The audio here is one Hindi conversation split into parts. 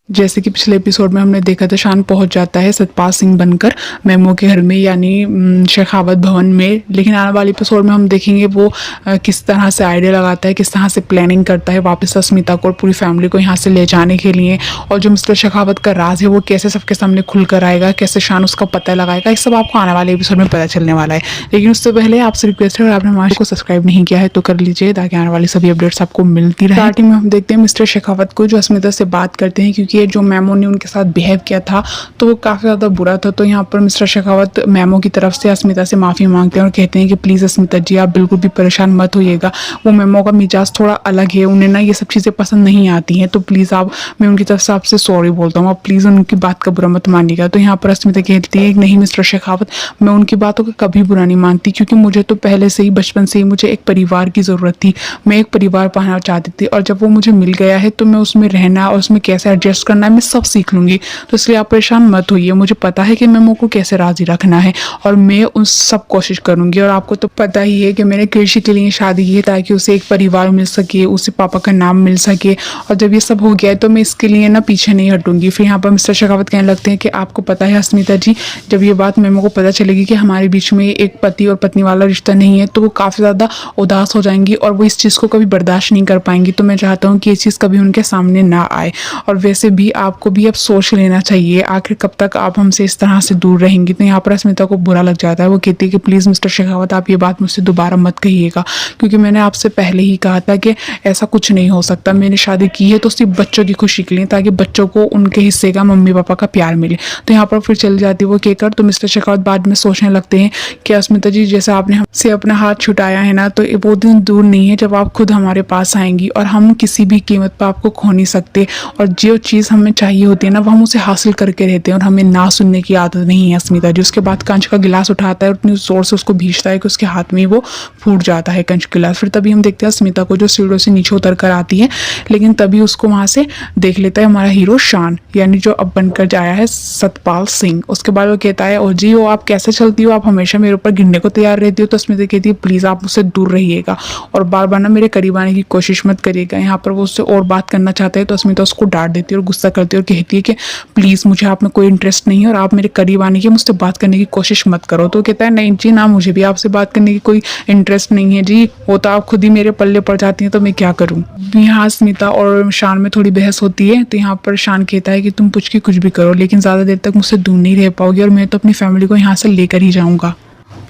जैसे कि पिछले एपिसोड में हमने देखा था, शान पहुंच जाता है सतपाल सिंह बनकर मेमो के घर में, यानी शेखावत भवन में। लेकिन आने वाले एपिसोड में हम देखेंगे वो किस तरह से आइडिया लगाता है, किस तरह से प्लानिंग करता है वापस अस्मिता को और पूरी फैमिली को यहाँ से ले जाने के लिए। और जो मिस्टर शेखावत का राज है वो कैसे सबके सामने खुल कर आएगा, कैसे शान उसका पता लगाएगा, ये सब आपको आने वाले एपिसोड में पता चलने वाला है। लेकिन उससे पहले आपसे रिक्वेस्ट है, अगर आपने हमारे को सब्सक्राइब नहीं किया है तो कर लीजिए, ताकि आने वाली सभी अपडेट्स आपको मिलती रहे। स्टार्टिंग में हम देखते हैं मिस्टर शेखावत को जो अस्मिता से बात करते हैं, क्योंकि ये जो मेमो ने उनके साथ बिहेव किया था तो वो काफ़ी ज़्यादा बुरा था। तो यहाँ पर मिस्टर शेखावत मेमो की तरफ से अस्मिता से माफ़ी मांगते हैं और कहते हैं कि प्लीज़ अस्मिता जी, आप बिल्कुल भी परेशान मत होइएगा। वो मेमो का मिजाज थोड़ा अलग है, उन्हें ना ये सब चीज़ें पसंद नहीं आती हैं, तो प्लीज़ आप, मैं उनकी तरफ से आपसे सॉरी बोलता हूँ, आप प्लीज़ उनकी बात का बुरा मत मानिएगा। तो यहाँ पर अस्मिता कहती है नहीं मिस्टर शेखावत, मैं उनकी बातों का कभी बुरा नहीं मानती, क्योंकि मुझे तो पहले से ही, बचपन से ही मुझे एक परिवार की ज़रूरत थी। मैं एक परिवार पाना चाहती थी, और जब वो मुझे मिल गया है तो मैं उसमें रहना और उसमें कैसे एडजस्ट करना है मैं सब सीख लूँगी। तो इसलिए आप परेशान मत होइए, मुझे पता है कि मेमो को कैसे राजी रखना है और मैं उन सब कोशिश करूँगी। और आपको तो पता ही है कि मैंने कृषि के लिए शादी की है ताकि उसे एक परिवार मिल सके, उसे पापा का नाम मिल सके। और जब ये सब हो गया है तो मैं इसके लिए ना पीछे नहीं हटूंगी। फिर यहाँ पर मिस्टर शेखावत कहने लगते हैं कि आपको पता है अस्मिता जी, जब ये बात मेमो को पता चलेगी कि हमारे बीच में एक पति और पत्नी वाला रिश्ता नहीं है तो वो काफ़ी ज़्यादा उदास हो जाएंगी और वो इस चीज़ को कभी बर्दाश्त नहीं कर पाएंगी। तो मैं चाहता हूँ कि ये चीज़ कभी उनके सामने ना आए। और वैसे भी आपको भी अब सोच लेना चाहिए, आखिर कब तक आप हमसे इस तरह से दूर रहेंगी। तो यहाँ पर अस्मिता को बुरा लग जाता है, वो कहती है कि प्लीज़ मिस्टर शेखावत, आप ये बात मुझसे दोबारा मत कहिएगा, क्योंकि मैंने आपसे पहले ही कहा था कि ऐसा कुछ नहीं हो सकता। मैंने शादी की है तो सिर्फ बच्चों की खुशी के लिए, ताकि बच्चों को उनके हिस्से का, मम्मी पापा का प्यार मिले। तो यहाँ पर फिर चल जाती है वो कहकर। तो मिस्टर शेखावत बाद में सोचने लगते हैं कि अस्मिता जी, जैसे आपने हमसे अपना हाथ छुटाया है ना, तो वो दिन दूर नहीं है जब आप खुद हमारे पास आएंगी, और हम किसी भी कीमत पर आपको खो नहीं सकते। और जो चीज़ हमें चाहिए होती है ना, वो हम उसे हासिल करके रहते हैं, और हमें ना सुनने की आदत नहीं है अस्मिता जी। उसके बाद कंच का गिलास उठाता है और इतनी जोर से उसको भींचता है कि उसके हाथ में वो फूट जाता है कंच गिलास। फिर तभी हम देखते हैं अस्मिता को जो सीढ़ियों से नीचे उतर कर आती है, लेकिन तभी उसको वहां से देख लेता है हमारा हीरो शान, यानी जो अब बनकर आया है सतपाल सिंह। उसके बाद वो कहता है, ओ जी, वो आप कैसे चलती हो, आप हमेशा मेरे ऊपर गिरने को तैयार रहती हो। तो अस्मिता कहती है प्लीज़ आप मुझसे दूर रहिएगा और बार बार ना मेरे करीब आने की कोशिश मत करिएगा। यहाँ पर वो उससे और बात करना चाहते हैं तो अस्मिता उसको डांट देती है और गुस्सा करती है और कहती है कि प्लीज़ मुझे आप में कोई इंटरेस्ट नहीं है और आप मेरे करीब आने की, मुझसे बात करने की कोशिश मत करो। तो कहता है नहीं जी ना, मुझे भी आपसे बात करने की कोई इंटरेस्ट नहीं है जी, वो तो आप खुद ही मेरे पल्ले पड़ जाती हैं, तो मैं क्या करूँ। यहाँ अस्मिता और शान में थोड़ी बहस होती है। तो यहाँ पर शान कहता है कि तुम कुछ भी करो, लेकिन ज़्यादा देर तक मुझसे दूर नहीं रह पाओगी और मैं तो अपनी फैमिली को यहाँ से लेकर ही जाऊँगा।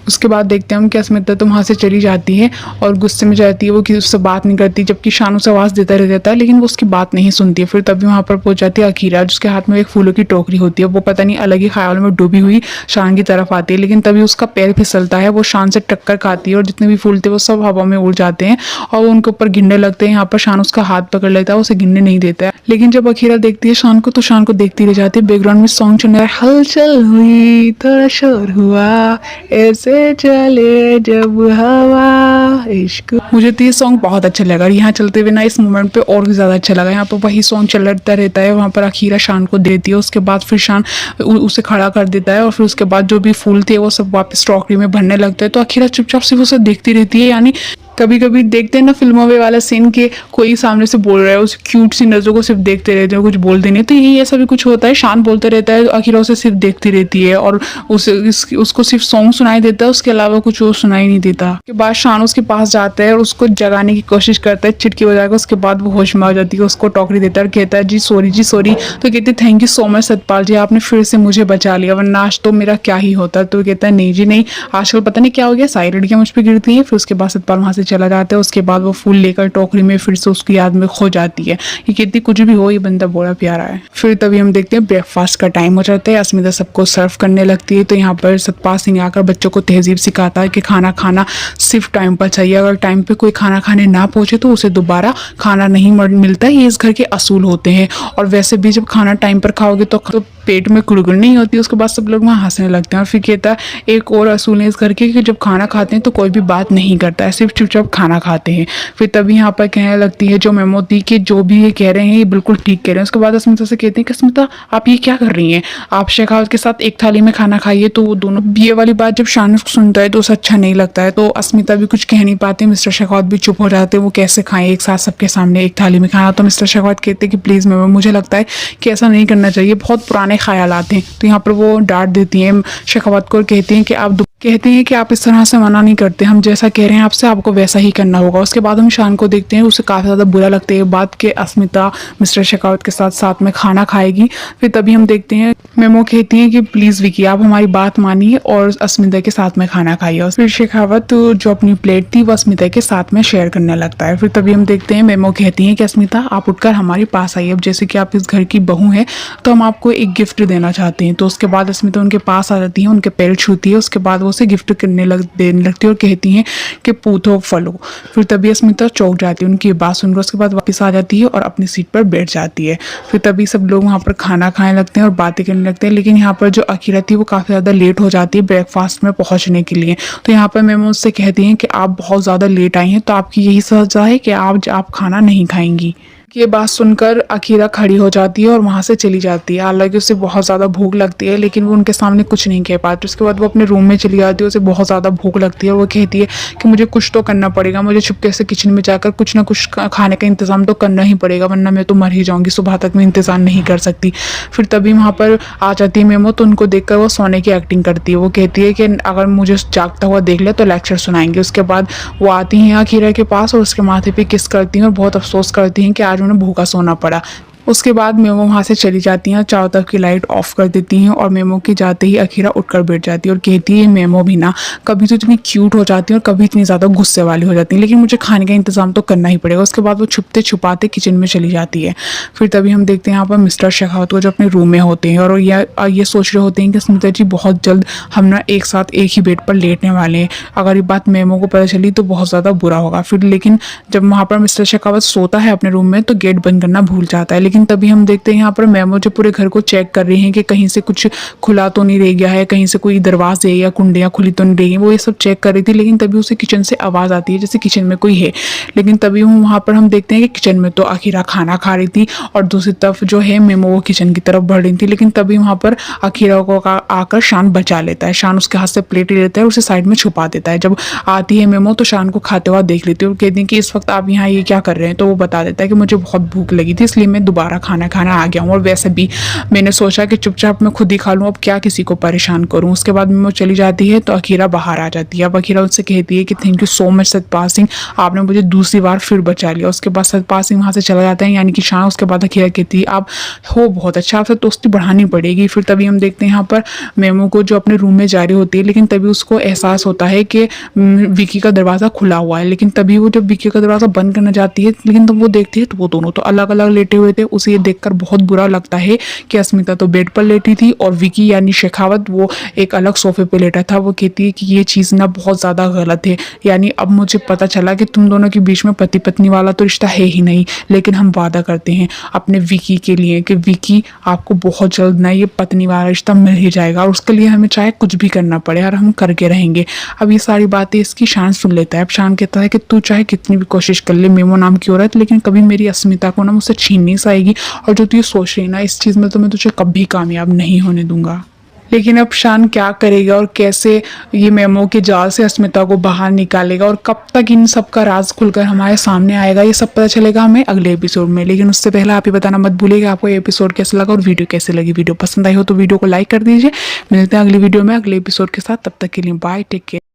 उसके बाद देखते हैं हम कि अस्मिता तो वहाँ से चली जाती है और गुस्से में जाती है, वो किसी उससे बात नहीं करती, जबकि शान उसे आवाज़ देता रहता है लेकिन वो उसकी बात नहीं सुनती है। फिर तभी वहाँ पर पहुँच जाती है अखीरा, जिसके हाथ में एक फूलों की टोकरी होती है। वो पता नहीं अलग ही ख्याल में डूबी हुई शान की तरफ आती है, लेकिन तभी उसका पैर फिसलता है, वो शान से टक्कर खाती है और जितने भी फूल थे वो सब हवा में उड़ जाते हैं और वो उनके ऊपर गिरने लगते हैं। यहाँ पर शान उसका हाथ पकड़ लेता है, उसे गिरने नहीं देता है। लेकिन जब अखीरा देखती है शान को तो शान को देखती रह जाती है। बैकग्राउंड में सॉन्ग चल रहा है, हलचल हुई थोड़ा शोर हुआ, ऐसे चले जब हवा इश्क। मुझे तो ये सॉन्ग बहुत अच्छा लगा, यहाँ चलते हुए ना इस मोमेंट पे और भी ज्यादा अच्छा लगा। यहाँ पर वही सॉन्ग चलता रहता है, वहाँ पर अखीरा शान को देती है, उसके बाद फिर शान उसे खड़ा कर देता है और फिर उसके बाद जो भी फूल थे वो सब वापस टोकरी में भरने लगते हैं। तो अखीरा चुपचाप सिर्फ उसे देखती रहती है। यानी कभी कभी देखते हैं ना फिल्मों में वाला सीन के कोई सामने से बोल रहा है, उस क्यूट सी नजरों को सिर्फ देखते रहते हैं, कुछ बोलते नहीं। तो यही ऐसा भी कुछ होता है, शान बोलते रहता है, अखीरा उसे सिर्फ देखती रहती है और उसको सिर्फ सॉन्ग सुनाई देता है, उसके अलावा कुछ वो सुनाई नहीं देता। उसके बाद शान उसके पास जाता है और उसको जगाने की कोशिश करता है, चिटकी बजाकर। उसके बाद वो होश में आ जाती है, उसको टोकरी देता है और कहता है जी सॉरी। तो कहते thank you so much Satpal ji, आपने फिर से मुझे बचा लिया, वरना आज तो मेरा क्या ही होता। तो कहता है नहीं जी नहीं, आजकल पता नहीं क्या हो गया, सारी लड़कियां मुझ पर गिरती हैं। फिर उसके बाद सतपाल वहां से चला जाता है। उसके बाद वो फूल लेकर टोकरी में फिर से उसकी याद में खो जाती है। ये कहती कुछ भी हो, ये बंदा बड़ा प्यारा है। फिर तभी हम देखते हैं ब्रेकफास्ट का टाइम हो जाता है, अस्मिता सबको सर्व करने लगती है। तो यहाँ पर सतपाल सिंह आकर बच्चों को तहजीब सिखाता है कि खाना खाना सिर्फ टाइम पर चाहिए, अगर टाइम पे कोई खाना खाने ना पहुंचे तो उसे दोबारा खाना नहीं मिलता है, ये इस घर के असूल होते हैं। और वैसे भी जब खाना टाइम पर खाओगे तो पेट में गुड़गुड़ नहीं होती। उसके बाद सब लोग वहाँ हंसने लगते हैं और फिर कहता है एक और असूल है इस घर के कि जब खाना खाते हैं तो कोई भी बात नहीं करता है, सिर्फ चुपचाप खाना खाते हैं। फिर तभी यहाँ पर कहने लगती है जो मेमोती कि जो भी ये कह रहे हैं ये बिल्कुल ठीक कह रहे हैं। उसके बाद अस्मिता से कहते हैं कि अस्मिता आप ये क्या कर रही हैं, आप शेखावत के साथ एक थाली में खाना खाइए। तो वो दोनों ये वाली बात जब शान सुनता है तो उसे अच्छा नहीं लगता है, तो अस्मिता भी कुछ कह नहीं पाते, मिस्टर शेखावत भी चुप हो जाते हैं। वो कैसे खाएं एक साथ सबके सामने एक थाली में खाना। तो मिस्टर शेखावत कहते हैं कि प्लीज़ मैम मुझे लगता है कि ऐसा नहीं करना चाहिए, बहुत पुराने ख्यालात हैं। तो यहाँ पर वो डांट देती हैं शेखावत को और कहती हैं कि आप इस तरह से मना नहीं करते, हम जैसा कह रहे हैं आपसे आपको वैसा ही करना होगा। उसके बाद हम शान को देखते हैं, उसे काफ़ी ज़्यादा बुरा लगता है ये बात कि अस्मिता मिस्टर शेखावत के साथ में खाना खाएगी। फिर तभी हम देखते हैं मेमो कहती हैं कि प्लीज़ विकी आप हमारी बात मानिए और अस्मिता के साथ में खाना खाइए। और फिर शेखावत जो अपनी प्लेट थी वो अस्मिता के साथ में शेयर करने लगता है। फिर तभी हम देखते हैं मेमो कहती हैं कि अस्मिता आप उठकर हमारे पास आइए, अब जैसे कि आप इस घर की बहू हैं तो हम आपको एक गिफ्ट देना चाहते हैं। तो उसके बाद अस्मिता उनके पास आ जाती है, उनके पैर छूती है। उसके बाद वो उसे गिफ्ट देने लगती है और कहती हैं कि पूथो फलो। फिर तभी अस्मिता चौंक जाती है उनकी बात सुनकर। उसके बाद वापस आ जाती है और अपनी सीट पर बैठ जाती है। फिर तभी सब लोग वहाँ पर खाना खाने लगते हैं और बातें करने लगते हैं। लेकिन यहाँ पर जो अकीरा थी वो काफ़ी ज़्यादा लेट हो जाती है ब्रेकफास्ट में पहुँचने के लिए। तो यहाँ पर मैम उससे कहती हैं कि आप बहुत ज़्यादा लेट आई हैं तो आपकी यही सजा है कि आप खाना नहीं खाएंगी। ये बात सुनकर अकीरा खड़ी हो जाती है और वहाँ से चली जाती है। हालांकि उसे बहुत ज़्यादा भूख लगती है लेकिन वो उनके सामने कुछ नहीं कह पाती। उसके बाद वो अपने रूम में चली जाती है, उसे बहुत ज़्यादा भूख लगती है और वो कहती है कि मुझे कुछ तो करना पड़ेगा, मुझे छुपके से किचन में जाकर कुछ ना कुछ खाने का इंतज़ाम तो करना ही पड़ेगा वरना मैं तो मर ही जाऊँगी, सुबह तक मैं इंतज़ार नहीं कर सकती। फिर तभी वहाँ पर आ जाती है मेमो, तो उनको देखकर वो सोने की एक्टिंग करती है। वो कहती है कि अगर मुझे जागता हुआ देख ले तो लेक्चर सुनाएंगे। उसके बाद वो आती हैं अकीरा के पास और उसके माथे पे किस करती हैं और बहुत अफसोस करती हैं कि आज उन्हें भूखा सोना पड़ा। उसके बाद मेमो वहाँ से चली जाती हैं, चारों तरफ की लाइट ऑफ कर देती हैं और मेमो के जाते ही अकीरा उठकर बैठ जाती है और कहती है मेमो भी ना कभी तो इतनी क्यूट हो जाती है और कभी इतनी ज़्यादा गुस्से वाली हो जाती है, लेकिन मुझे खाने का इंतजाम तो करना ही पड़ेगा। उसके बाद वो छुपते छुपाते किचन में चली जाती है। फिर तभी हम देखते हैं यहाँ पर मिस्टर शेखावत को जो अपने रूम में होते हैं और ये सोच रहे होते हैं कि स्मिता जी बहुत जल्द हम ना एक साथ एक ही बेड पर लेटने वाले हैं, अगर ये बात मेमो को पता चली तो बहुत ज़्यादा बुरा होगा। फिर लेकिन जब वहाँ पर मिस्टर शेखावत सोता है अपने रूम में तो गेट बंद करना भूल जाता है। लेकिन तभी हम देखते हैं यहाँ पर मेमो जो पूरे घर को चेक कर रही हैं कि कहीं से कुछ खुला तो नहीं रह गया है, कहीं से कोई दरवाजे या कुंडियाँ खुली तो नहीं रही हैं, वो ये सब चेक कर रही थी। लेकिन तभी उसे किचन से आवाज़ आती है जैसे किचन में कोई है। लेकिन तभी वहाँ पर हम देखते हैं कि किचन में तो अकीरा खाना खा रही थी और दूसरी तरफ जो है मेमो वो किचन की तरफ बढ़ रही थी। लेकिन तभी वहाँ पर अकीरा को आकर शान बचा लेता है। शान उसके हाथ से प्लेट ले लेता है और उसे साइड में छुपा देता है। जब आती है मेमो तो शान को खाते हुआ देख लेती है और कहती है कि इस वक्त आप यहाँ ये क्या कर रहे हैं। तो वो बता देता है कि मुझे बहुत भूख लगी थी इसलिए मैं दोबारा खाना खाना आ गया हूँ और वैसे भी मैंने सोचा कि चुपचाप मैं खुद ही खा लूँ, अब क्या किसी को परेशान करूँ। उसके बाद मेमो चली जाती है तो अकीरा बाहर आ जाती है। अब अकीरा उससे कहती है कि thank you so much Satpal Singh, आपने मुझे दूसरी बार फिर बचा लिया। उसके बाद सतपाल सिंह वहाँ से चला जाता है यानी कि शान। उसके बाद अकीरा कहती है आप हो बहुत अच्छा, आपसे दोस्ती बढ़ानी पड़ेगी। फिर तभी हम देखते हैं यहाँ पर मेमो को जो अपने रूम में जा रही होती है लेकिन तभी उसको एहसास होता है कि विकी का दरवाज़ा खुला हुआ है। लेकिन तभी वो जब विकी का दरवाज़ा बंद करने जाती है लेकिन तब वो देखती है तो वो दोनों तो अलग अलग लेटे हुए थे। उसे ये देखकर बहुत बुरा लगता है कि अस्मिता तो बेड पर लेटी थी और विकी यानी शेखावत वो एक अलग सोफे पे लेटा था। वो कहती है कि ये चीज़ ना बहुत ज़्यादा गलत है, यानी अब मुझे पता चला कि तुम दोनों के बीच में पति पत्नी वाला तो रिश्ता है ही नहीं, लेकिन हम वादा करते हैं अपने विकी के लिए कि विकी आपको बहुत जल्द ना ये पत्नी वाला रिश्ता मिल ही जाएगा और उसके लिए हमें चाहे कुछ भी करना पड़े और हम करके रहेंगे। अब ये सारी बातें इसकी शान सुन लेता है। अब शान कहता है कि तू चाहे कितनी भी कोशिश कर ले मेमो नाम की औरत, लेकिन कभी मेरी अस्मिता को ना मुझसे छीन नहीं पाएगी और जो तू ये सोच रही है ना इस चीज़ में तो मैं तुझे कभी कामयाब नहीं होने दूंगा। लेकिन अब शान क्या करेगा और कैसे ये मेमो के जाल से अस्मिता को बाहर निकालेगा और कब तक इन सब का राज खुलकर हमारे सामने आएगा ये सब पता चलेगा हमें अगले एपिसोड में। लेकिन उससे पहले आप ये बताना मत भूलिएगा आपको ये एपिसोड कैसा लगा और वीडियो कैसे लगी। वीडियो पसंद आई हो तो वीडियो को लाइक कर दीजिए। मिलते हैं अगली वीडियो में अगले एपिसोड के साथ, तब तक के लिए बाय, टेक केयर।